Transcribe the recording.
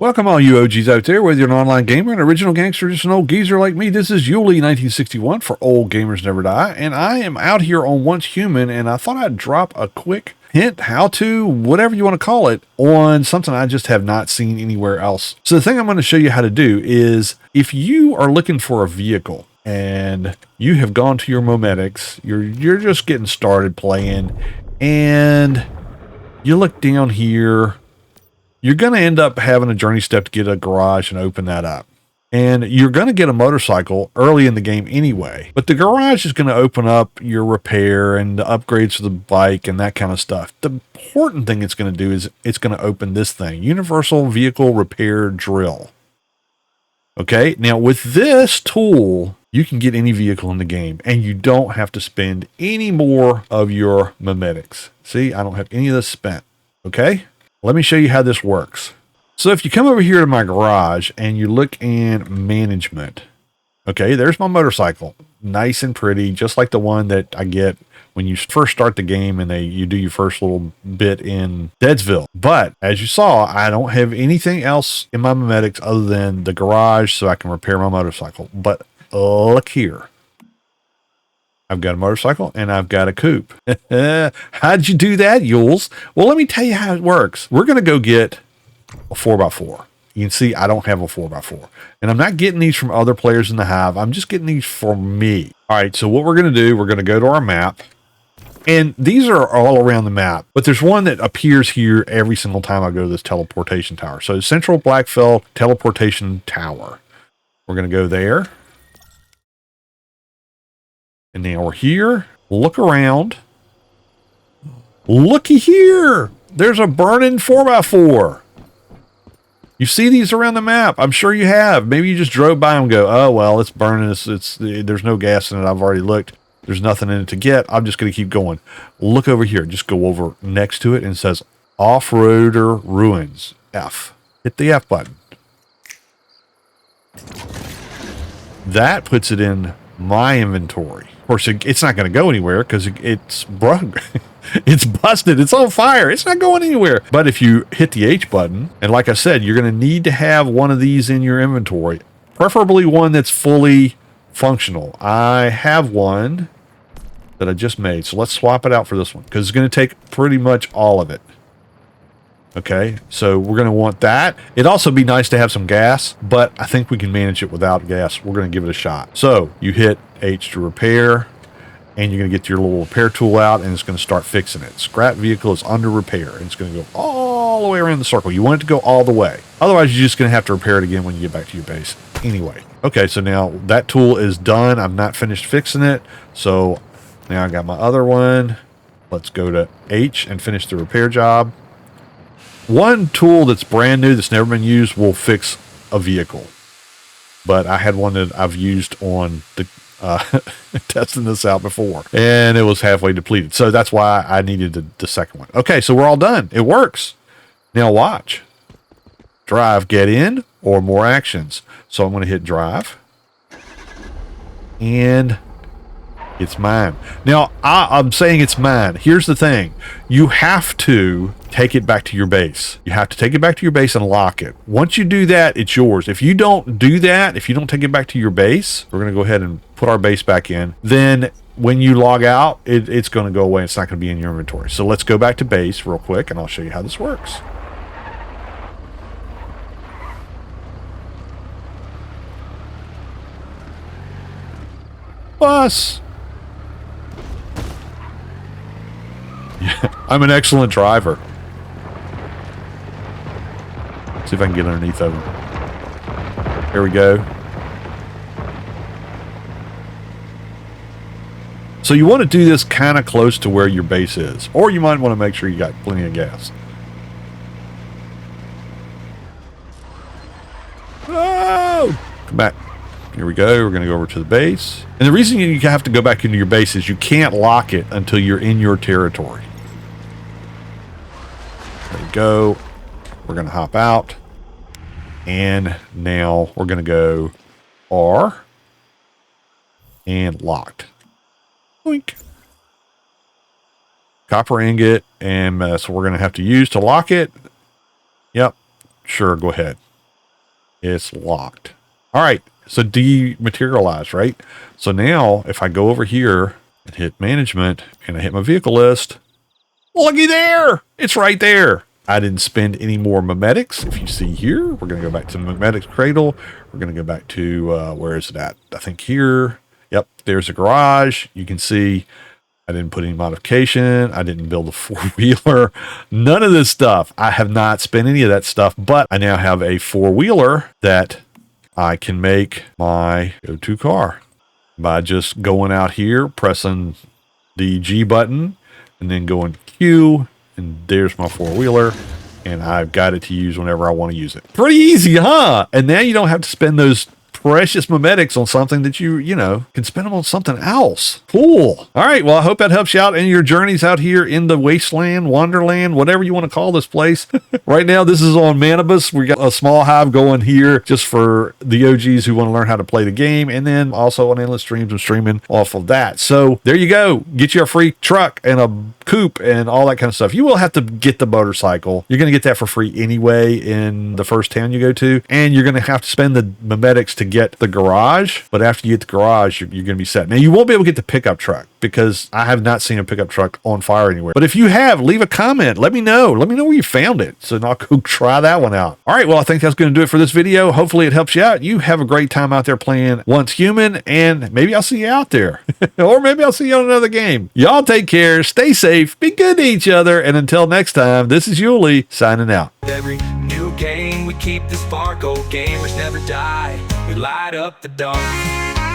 Welcome all you OGs out there, whether you're an online gamer, an original gangster, or just an old geezer like me. This is Yuli 1961 for Old Gamers Never Die, and I am out here on Once Human, and I thought I'd drop a quick hint, how to, whatever you want to call it, on something I just have not seen anywhere else. So the thing I'm going to show you how to do is, if you are looking for a vehicle, and you have gone to your Memetics, you're just getting started playing, and you look down here, you're going to end up having a journey step to get a garage and open that up. And you're going to get a motorcycle early in the game anyway. But the garage is going to open up your repair and the upgrades for the bike and that kind of stuff. The important thing it's going to do is it's going to open this thing, Universal Vehicle Repair Drill. Okay, now with this tool, you can get any vehicle in the game and you don't have to spend any more of your Memetics. See, I don't have any of this spent. Okay. Let me show you how this works. So if you come over here to my garage and you look in management, okay, there's my motorcycle. Nice and pretty, just like the one that I get when you first start the game and you do your first little bit in Deadsville. But as you saw, I don't have anything else in my Memetics other than the garage so I can repair my motorcycle. But look here. I've got a motorcycle and I've got a coupe. How'd you do that, Yules? Well, let me tell you how it works. We're going to go get a 4x4. You can see I don't have a 4x4. And I'm not getting these from other players in the Hive. I'm just getting these for me. All right, so what we're going to do, we're going to go to our map. And these are all around the map. But there's one that appears here every single time I go to this teleportation tower. So Central Blackfell Teleportation Tower. We're going to go there. And now we're here. Look around. Looky here. There's a burning 4x4. You see these around the map. I'm sure you have. Maybe you just drove by and go, oh, well, it's burning. There's no gas in it. I've already looked. There's nothing in it to get. I'm just going to keep going. Look over here. Just go over next to it and it says Off-Roader Ruins. F. Hit the F button. That puts it in my inventory. Of course, it's not going to go anywhere because it's broke. It's busted. It's on fire. It's not going anywhere. But if you hit the H button, and like I said, you're going to need to have one of these in your inventory, preferably one that's fully functional. I have one that I just made. So let's swap it out for this one because it's going to take pretty much all of it. Okay, so we're going to want that. It'd also be nice to have some gas, but I think we can manage it without gas. We're going to give it a shot. So you hit H to repair, and you're going to get your little repair tool out, and it's going to start fixing it. Scrap vehicle is under repair, and it's going to go all the way around the circle. You want it to go all the way. Otherwise, you're just going to have to repair it again when you get back to your base. Anyway, okay, so now that tool is done. I'm not finished fixing it, so now I got my other one. Let's go to H and finish the repair job. One tool that's brand new that's never been used will fix a vehicle. But I had one that I've used on the testing this out before. And it was halfway depleted. So that's why I needed the second one. Okay, so we're all done. It works. Now watch. Drive, get in, or more actions. So I'm going to hit drive. And it's mine. Now, I'm saying it's mine. Here's the thing. You have to take it back to your base. You have to take it back to your base and lock it. Once you do that, it's yours. If you don't do that, if you don't take it back to your base, we're going to go ahead and put our base back in. Then when you log out, it's going to go away. It's not going to be in your inventory. So let's go back to base real quick, and I'll show you how this works. Bus. Yeah, I'm an excellent driver. See if I can get underneath of him. Here we go. So you want to do this kind of close to where your base is. Or you might want to make sure you got plenty of gas. Oh! Come back. Here we go. We're going to go over to the base. And the reason you have to go back into your base is you can't lock it until you're in your territory. There we go. We're going to hop out. And now we're going to go R and locked. Boink. Copper ingot, and so we're going to have to use to lock it. Yep. Sure, go ahead. It's locked. All right. So dematerialize, right? So now if I go over here and hit management and I hit my vehicle list, looky there, it's right there. I didn't spend any more memetics. If you see here, we're going to go back to the memetics cradle. We're going to go back to, where is it at? I think here. Yep. There's a garage. You can see I didn't put any modification. I didn't build a four-wheeler. None of this stuff. I have not spent any of that stuff, but I now have a four-wheeler that I can make my go-to car by just going out here, pressing the G button, and then going Q, and there's my four-wheeler, and I've got it to use whenever I want to use it. Pretty easy, huh? And now you don't have to spend those precious memetics on something that you know, can spend them on something else. Cool. All right. Well, I hope that helps you out in your journeys out here in the wasteland, wonderland, whatever you want to call this place. Right now, this is on Manibus. We got a small hive going here just for the OGs who want to learn how to play the game. And then also on Endless Streams, I'm streaming off of that. So there you go. Get you a free truck and a coupe and all that kind of stuff. You will have to get the motorcycle. You're going to get that for free anyway in the first town you go to. And you're going to have to spend the memetics to get the garage, but after you get the garage, you're going to be set. Now, you won't be able to get the pickup truck because I have not seen a pickup truck on fire anywhere. But if you have, leave a comment. Let me know. Let me know where you found it, so I'll go try that one out. All right, well, I think that's going to do it for this video. Hopefully it helps you out. You have a great time out there playing Once Human, and maybe I'll see you out there. Or maybe I'll see you on another game. Y'all take care, stay safe, be good to each other, and until next time, this is Yuli signing out. Every new game, we keep the spark. Old gamers never die. We light up the dark.